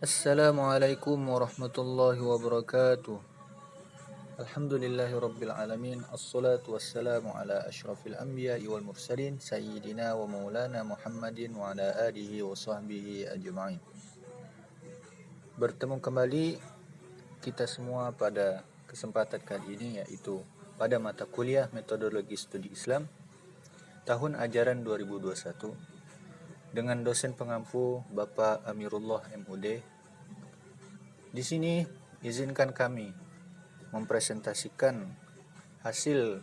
Assalamualaikum warahmatullahi wabarakatuh. Alhamdulillahi rabbil alamin. Assalatu wassalamu ala asyrafil anbiya'i wal mursalin sayyidina wa maulana Muhammadin wa ala alihi wa sahbihi ajma'in. Bertemu kembali kita semua pada kesempatan kali ini, yaitu pada mata kuliah Metodologi Studi Islam tahun ajaran 2021 dengan dosen pengampu Bapak Amirullah MUD. Di sini izinkan kami mempresentasikan hasil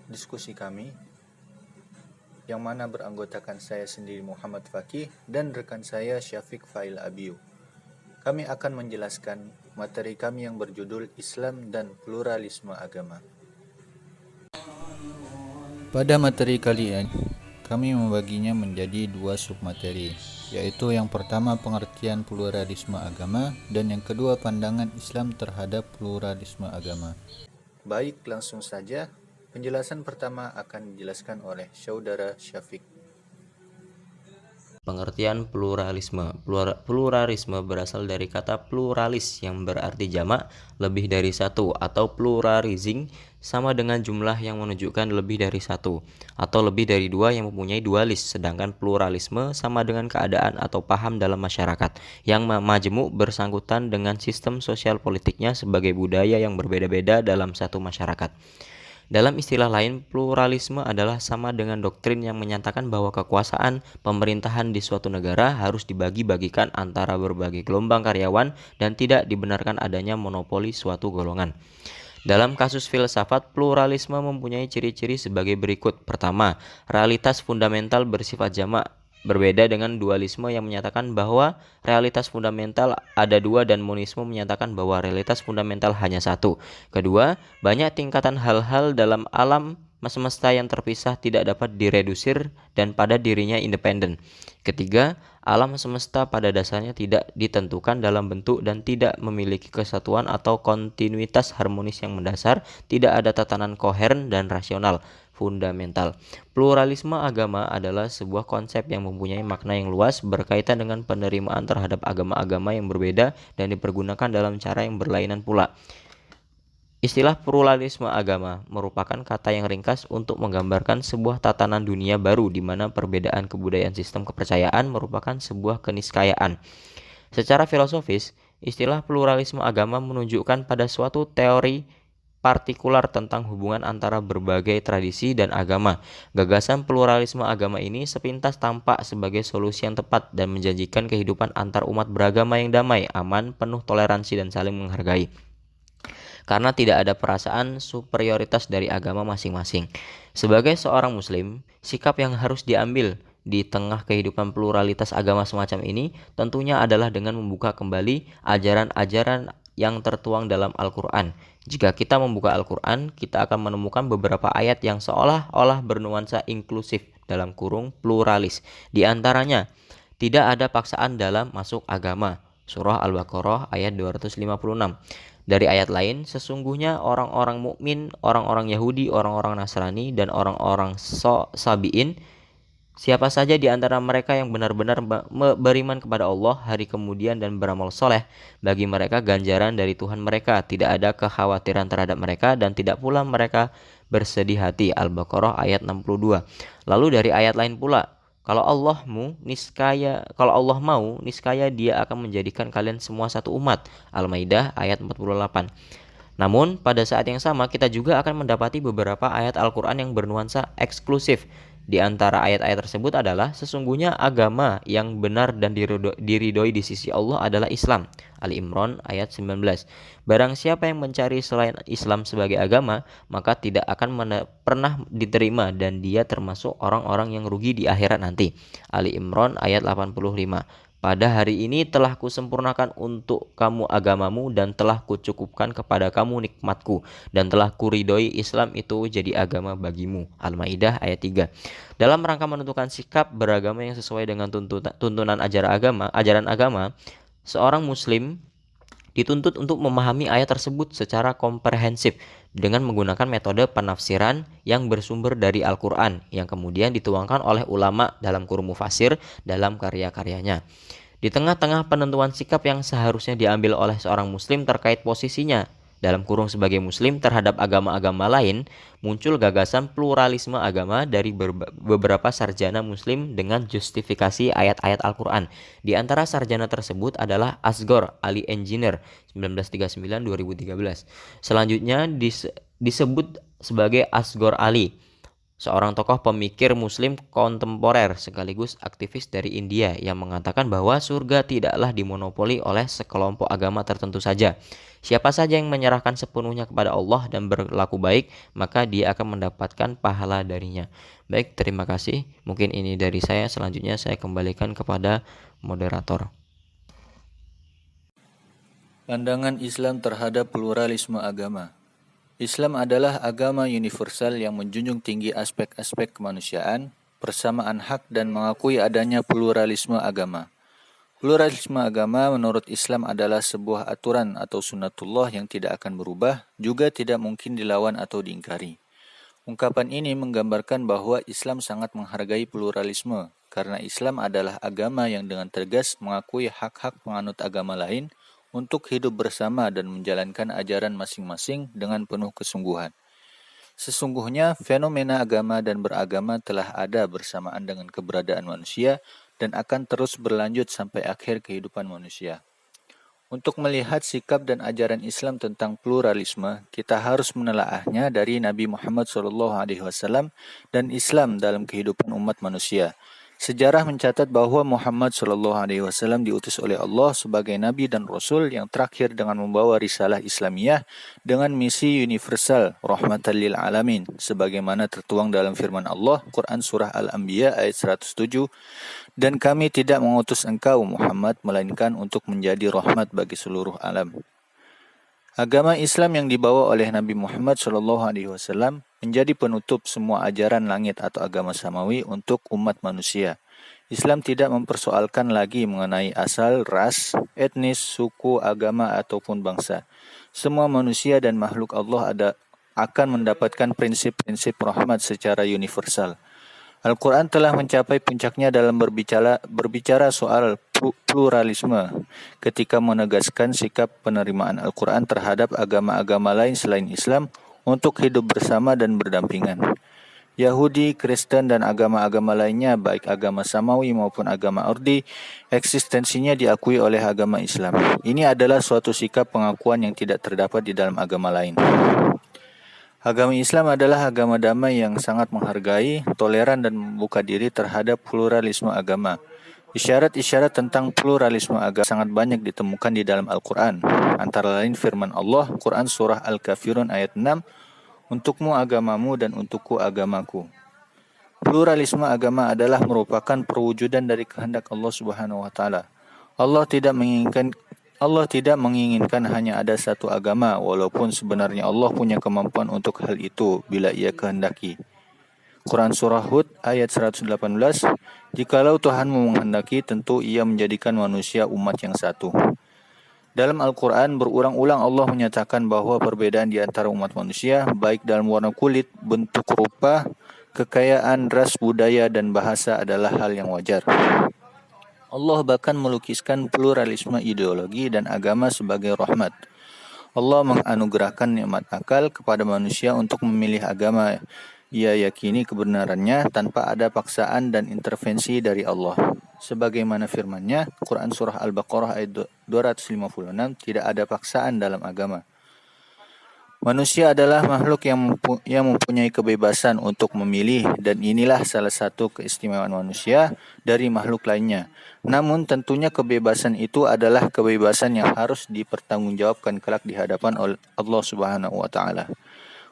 diskusi kami yang mana beranggotakan saya sendiri Muhammad Fakih dan rekan saya Syafiq Fail Abiu. Kami akan menjelaskan materi kami yang berjudul Islam dan Pluralisme Agama. Pada materi kali ini, kami membaginya menjadi dua submateri, yaitu yang pertama pengertian pluralisme agama dan yang kedua pandangan Islam terhadap pluralisme agama. Baik, langsung saja. Penjelasan pertama akan dijelaskan oleh Saudara Syafiq. Pengertian pluralisme. Pluralisme berasal dari kata pluralis yang berarti jamak, lebih dari satu, atau pluralizing sama dengan jumlah yang menunjukkan lebih dari satu, atau lebih dari dua yang mempunyai dualis. Sedangkan pluralisme sama dengan keadaan atau paham dalam masyarakat yang majemuk bersangkutan dengan sistem sosial politiknya sebagai budaya yang berbeda-beda dalam satu masyarakat. Dalam istilah lain, pluralisme adalah sama dengan doktrin yang menyatakan bahwa kekuasaan pemerintahan di suatu negara harus dibagi-bagikan antara berbagai gelombang karyawan dan tidak dibenarkan adanya monopoli suatu golongan. Dalam kasus filsafat, pluralisme mempunyai ciri-ciri sebagai berikut. Pertama, realitas fundamental bersifat jamak. Berbeda dengan dualisme yang menyatakan bahwa realitas fundamental ada dua dan monisme menyatakan bahwa realitas fundamental hanya satu. Kedua, banyak tingkatan hal-hal dalam alam semesta yang terpisah tidak dapat diredusir dan pada dirinya independen. Ketiga, alam semesta pada dasarnya tidak ditentukan dalam bentuk dan tidak memiliki kesatuan atau kontinuitas harmonis yang mendasar, tidak ada tatanan koheren dan rasional fundamental. Pluralisme agama adalah sebuah konsep yang mempunyai makna yang luas berkaitan dengan penerimaan terhadap agama-agama yang berbeda dan dipergunakan dalam cara yang berlainan pula. Istilah pluralisme agama merupakan kata yang ringkas untuk menggambarkan sebuah tatanan dunia baru di mana perbedaan kebudayaan sistem kepercayaan merupakan sebuah keniscayaan. Secara filosofis, istilah pluralisme agama menunjukkan pada suatu teori partikular tentang hubungan antara berbagai tradisi dan agama. Gagasan pluralisme agama ini sepintas tampak sebagai solusi yang tepat dan menjanjikan kehidupan antar umat beragama yang damai, aman, penuh toleransi dan saling menghargai. Karena tidak ada perasaan superioritas dari agama masing-masing. Sebagai seorang muslim, sikap yang harus diambil di tengah kehidupan pluralitas agama semacam ini tentunya adalah dengan membuka kembali ajaran-ajaran yang tertuang dalam Al-Quran. Jika kita membuka Al-Quran, kita akan menemukan beberapa ayat yang seolah-olah bernuansa inklusif dalam kurung pluralis. Di antaranya, tidak ada paksaan dalam masuk agama. Surah Al-Baqarah ayat 256. Dari ayat lain, sesungguhnya orang-orang mukmin, orang-orang Yahudi, orang-orang Nasrani, dan orang-orang Sabi'in, siapa saja di antara mereka yang benar-benar beriman kepada Allah, hari kemudian dan beramal soleh, bagi mereka ganjaran dari Tuhan mereka, tidak ada kekhawatiran terhadap mereka dan tidak pula mereka bersedih hati. Al-Baqarah ayat 62. Lalu dari ayat lain pula, kalau Allah mau, niscaya Dia akan menjadikan kalian semua satu umat. Al-Maidah ayat 48. Namun, pada saat yang sama kita juga akan mendapati beberapa ayat Al-Quran yang bernuansa eksklusif. Di antara ayat-ayat tersebut adalah sesungguhnya agama yang benar dan diridhoi di sisi Allah adalah Islam. Ali Imran ayat 19. Barang siapa yang mencari selain Islam sebagai agama, maka tidak akan pernah diterima dan dia termasuk orang-orang yang rugi di akhirat nanti. Ali Imran ayat 85. Pada hari ini telah kusempurnakan untuk kamu agamamu dan telah kucukupkan kepada kamu nikmatku dan telah kuridhoi Islam itu jadi agama bagimu. Al-Maidah ayat 3. Dalam rangka menentukan sikap beragama yang sesuai dengan tuntunan ajaran agama, seorang muslim dituntut untuk memahami ayat tersebut secara komprehensif dengan menggunakan metode penafsiran yang bersumber dari Al-Quran yang kemudian dituangkan oleh ulama dalam kurung mufasir dalam karya-karyanya. Di tengah-tengah penentuan sikap yang seharusnya diambil oleh seorang muslim terkait posisinya dalam kurung sebagai muslim terhadap agama-agama lain, muncul gagasan pluralisme agama dari beberapa sarjana muslim dengan justifikasi ayat-ayat Al-Quran. Di antara sarjana tersebut adalah Asghar Ali Engineer 1939-2013. Selanjutnya disebut sebagai Asghar Ali, seorang tokoh pemikir muslim kontemporer sekaligus aktivis dari India yang mengatakan bahwa surga tidaklah dimonopoli oleh sekelompok agama tertentu saja. Siapa saja yang menyerahkan sepenuhnya kepada Allah dan berlaku baik, maka dia akan mendapatkan pahala darinya. Baik, terima kasih. Mungkin ini dari saya. Selanjutnya saya kembalikan kepada moderator. Pandangan Islam terhadap pluralisme agama. Islam adalah agama universal yang menjunjung tinggi aspek-aspek kemanusiaan, persamaan hak dan mengakui adanya pluralisme agama. Pluralisme agama menurut Islam adalah sebuah aturan atau sunnatullah yang tidak akan berubah, juga tidak mungkin dilawan atau diingkari. Ungkapan ini menggambarkan bahwa Islam sangat menghargai pluralisme, karena Islam adalah agama yang dengan tegas mengakui hak-hak penganut agama lain untuk hidup bersama dan menjalankan ajaran masing-masing dengan penuh kesungguhan. Sesungguhnya, fenomena agama dan beragama telah ada bersamaan dengan keberadaan manusia dan akan terus berlanjut sampai akhir kehidupan manusia. Untuk melihat sikap dan ajaran Islam tentang pluralisme, kita harus menelaahnya dari Nabi Muhammad SAW dan Islam dalam kehidupan umat manusia. Sejarah mencatat bahwa Muhammad SAW diutus oleh Allah sebagai Nabi dan Rasul yang terakhir dengan membawa risalah Islamiyah dengan misi universal rahmatan lil alamin, sebagaimana tertuang dalam firman Allah, Quran Surah Al-Anbiya ayat 107, dan kami tidak mengutus engkau Muhammad melainkan untuk menjadi rahmat bagi seluruh alam. Agama Islam yang dibawa oleh Nabi Muhammad SAW menjadi penutup semua ajaran langit atau agama samawi untuk umat manusia. Islam tidak mempersoalkan lagi mengenai asal, ras, etnis, suku, agama, ataupun bangsa. Semua manusia dan makhluk Allah akan mendapatkan prinsip-prinsip rahmat secara universal. Al-Quran telah mencapai puncaknya dalam berbicara soal pluralisme ketika menegaskan sikap penerimaan Al-Quran terhadap agama-agama lain selain Islam untuk hidup bersama dan berdampingan. Yahudi, Kristen, dan agama-agama lainnya, baik agama Samawi maupun agama Urdi, eksistensinya diakui oleh agama Islam. Ini adalah suatu sikap pengakuan yang tidak terdapat di dalam agama lain. Agama Islam adalah agama damai yang sangat menghargai, toleran, dan membuka diri terhadap pluralisme agama. Isyarat-isyarat tentang pluralisme agama sangat banyak ditemukan di dalam Al-Quran. Antara lain firman Allah, Quran Surah Al-Kafirun ayat 6, untukmu agamamu dan untukku agamaku. Pluralisme agama adalah merupakan perwujudan dari kehendak Allah Subhanahu wa Ta'ala. Allah tidak menginginkan hanya ada satu agama, walaupun sebenarnya Allah punya kemampuan untuk hal itu bila Ia kehendaki. Quran Surah Hud ayat 118, jikalau Tuhanmu menghendaki, tentu Ia menjadikan manusia umat yang satu. Dalam Al-Quran berulang-ulang Allah menyatakan bahwa perbedaan di antara umat manusia, baik dalam warna kulit, bentuk rupa, kekayaan, ras, budaya, dan bahasa adalah hal yang wajar. Allah bahkan melukiskan pluralisme ideologi dan agama sebagai rahmat. Allah menganugerahkan nikmat akal kepada manusia untuk memilih agama ia yakini kebenarannya tanpa ada paksaan dan intervensi dari Allah. Sebagaimana firman-Nya, Quran Surah Al-Baqarah ayat 256, tidak ada paksaan dalam agama. Manusia adalah makhluk yang mempunyai kebebasan untuk memilih, dan inilah salah satu keistimewaan manusia dari makhluk lainnya. Namun tentunya kebebasan itu adalah kebebasan yang harus dipertanggungjawabkan kelak di hadapan Allah Subhanahu wa Ta'ala.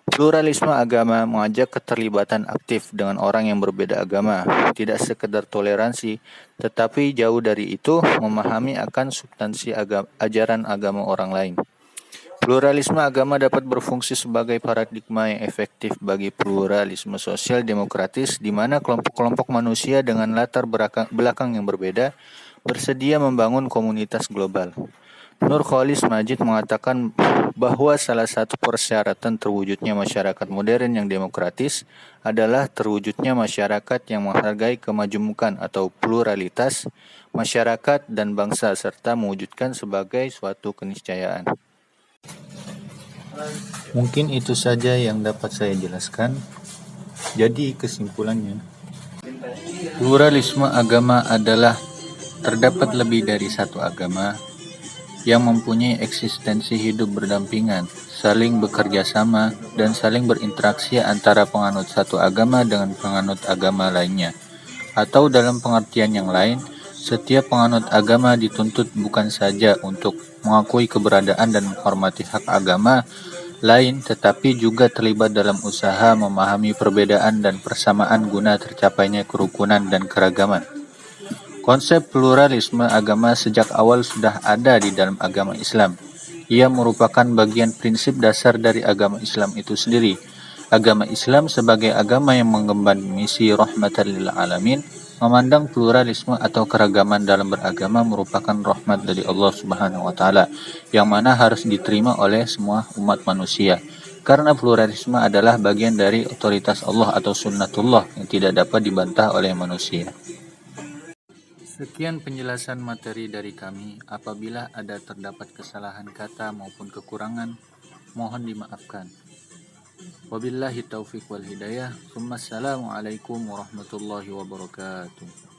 Pluralisme agama mengajak keterlibatan aktif dengan orang yang berbeda agama, tidak sekedar toleransi, tetapi jauh dari itu memahami akan substansi ajaran agama orang lain. Pluralisme agama dapat berfungsi sebagai paradigma yang efektif bagi pluralisme sosial demokratis, di mana kelompok-kelompok manusia dengan latar belakang yang berbeda bersedia membangun komunitas global. Nur Khalis Majid mengatakan bahwa salah satu persyaratan terwujudnya masyarakat modern yang demokratis adalah terwujudnya masyarakat yang menghargai kemajemukan atau pluralitas masyarakat dan bangsa serta mewujudkan sebagai suatu keniscayaan. Mungkin itu saja yang dapat saya jelaskan. Jadi kesimpulannya, pluralisme agama adalah terdapat lebih dari satu agama yang mempunyai eksistensi hidup berdampingan, saling bekerja sama, dan saling berinteraksi antara penganut satu agama dengan penganut agama lainnya. Atau dalam pengertian yang lain, setiap penganut agama dituntut bukan saja untuk mengakui keberadaan dan menghormati hak agama lain, tetapi juga terlibat dalam usaha memahami perbedaan dan persamaan guna tercapainya kerukunan dan keragaman. Konsep pluralisme agama sejak awal sudah ada di dalam agama Islam. Ia merupakan bagian prinsip dasar dari agama Islam itu sendiri. Agama Islam sebagai agama yang mengemban misi rahmatan lil alamin, memandang pluralisme atau keragaman dalam beragama merupakan rahmat dari Allah Subhanahu wa taala, yang mana harus diterima oleh semua umat manusia. Karena pluralisme adalah bagian dari otoritas Allah atau sunnatullah yang tidak dapat dibantah oleh manusia. Sekian penjelasan materi dari kami. Apabila ada terdapat kesalahan kata maupun kekurangan, mohon dimaafkan. Wabillahi taufiq wal hidayah. Assalamualaikum warahmatullahi wabarakatuh.